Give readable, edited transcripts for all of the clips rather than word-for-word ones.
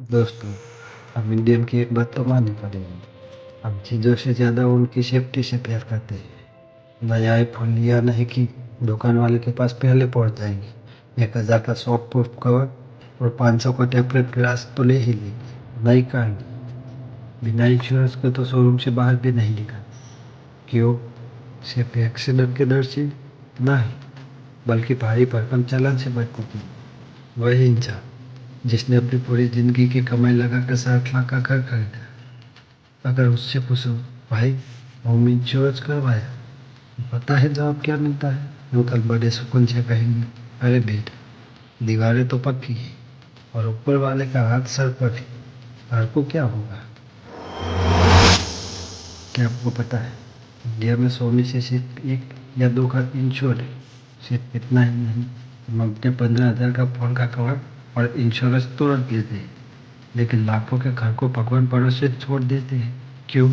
दोस्तों, हम इंडियन की एक बात तो माननी पड़ेगी। हम चीज़ों से ज़्यादा उनकी सेफ्टी से प्यार करते हैं। नया आईफोन लिया नहीं कि दुकान वाले के पास पहले पहुंच जाएंगे। 1,000 का शॉक प्रूफ कवर और 500 का टेम्परेट ग्लास तो ले ही लेंगे। नहीं कहेंगे बिना इंश्योरेंस के तो शोरूम से बाहर भी नहीं निकल। क्यों? सिर्फ एक्सीडेंट के डर से नहीं, बल्कि भारी भरकम चालान से बचने के लिए। वही इंसान जिसने अपनी पूरी जिंदगी की कमाई लगाकर 7 लाख का घर खरीदा, अगर उससे पूछो, भाई होम इंश्योरेंस करवाया, पता है जवाब क्या मिलता है? वो कल बड़े सुकून से कहेंगे, अरे बेटा दीवारें तो पक्की है और ऊपर वाले का हाथ सर पर है, घर को क्या होगा? क्या आपको पता है इंडिया में 100 में से सिर्फ 1 या 2 घर इंश्योर्ड है। सिर्फ इतना ही नहीं, हम अपने 15,000 का फोन का कवर और इंश्योरेंस तुरंत देते हैं, लेकिन लाखों के घर को भगवान भरोसे छोड़ देते हैं। क्यों?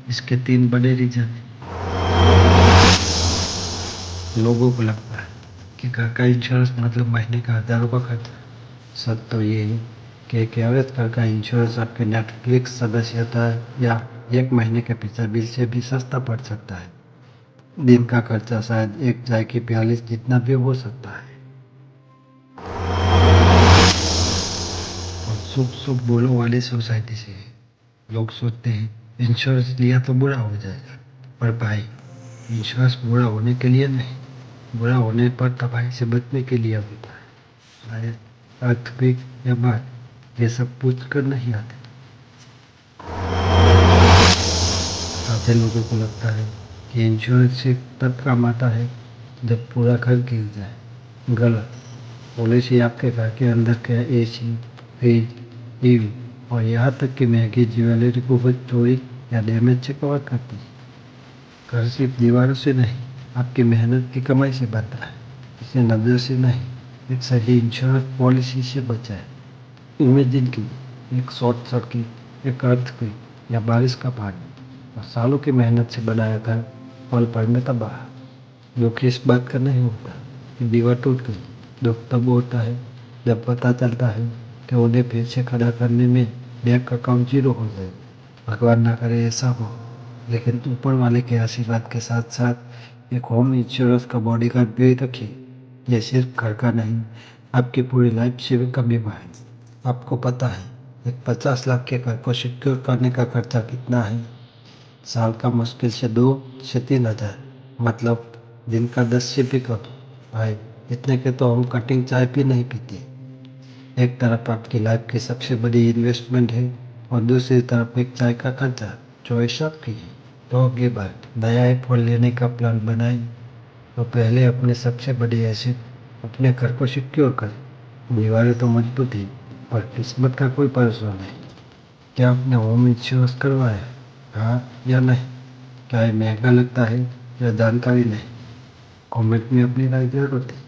इसके 3 बड़े रीजन हैं। लोगों को लगता है कि घर का इंश्योरेंस मतलब महीने का हज़ारों का खर्चा। सच तो ये है कि एक एवरेज घर का इंश्योरेंस आपके नेटफ्लिक्स सदस्यता या 1 महीने के पिक्चर बिल से भी सस्ता पड़ सकता है। दिन का खर्चा शायद एक चाय की प्याली जितना भी हो सकता है। और शुभ शुभ बोलो वाली सोसाइटी से है। लोग सोचते हैं इंश्योरेंस लिया तो बुरा हो जाएगा, पर भाई इंश्योरेंस बुरा होने के लिए नहीं, बुरा होने पर तबाही से बचने के लिए होता है। शायद अर्थक्वेक या बाढ़ ये सब पूछ कर नहीं आते। आधे लोगों को लगता है कि इंश्योरेंस सिर्फ तब काम आता है जब पूरा घर गिर जाए। गलत। पॉलिसी आपके घर के अंदर के एसी, फ्रिज, टीवी और यहाँ तक कि महंगी ज्वेलरी को भी चोरी या डैमेज से कवर करती है। घर सिर्फ दीवारों से नहीं, आपकी मेहनत की कमाई से बनता है। इसे नजर से नहीं, एक सही इंश्योरेंस पॉलिसी से बचाए। इमेजिन की एक शॉर्ट सर्किट, एक अर्थक्वेक या बारिश का पानी और सालों की मेहनत से बनाया घर पल भर में तबाह। दुख इस बात का नहीं होता कि दीवार टूट गई। दुख तब होता है जब पता चलता है कि उन्हें फिर से खड़ा करने में बैंक अकाउंट जीरो हो जाए। भगवान ना करे ऐसा हो, लेकिन ऊपर वाले के आशीर्वाद के साथ साथ एक होम इंश्योरेंस का बॉडीगार्ड भी रखिए। ये सिर्फ घर का नहीं, आपकी पूरी लाइफ सेविंग का बीमा है। आपको पता है एक 50 लाख के घर को सिक्योर करने का खर्चा कितना है? साल का मुश्किल से 2 से 3 हज़ार, मतलब दिन का 10 से भी कम। भाई इतने के तो हम कटिंग चाय भी नहीं पीते। एक तरफ आपकी लाइफ की सबसे बड़ी इन्वेस्टमेंट है और दूसरी तरफ एक चाय का खर्चा। चॉइस आपकी है। तो अगली बार नया आईफोन लेने का प्लान बनाएं तो पहले अपने सबसे बड़ी एसेट, अपने घर को सिक्योर करें। दीवारें तो मजबूत है, पर किस्मत का कोई भरोसा नहीं। क्या आपने होम इंश्योरेंस करवाया है? हाँ या नहीं? क्या ये महंगा लगता है या जानकारी नहीं? कमेंट में अपनी राय जरूर दें।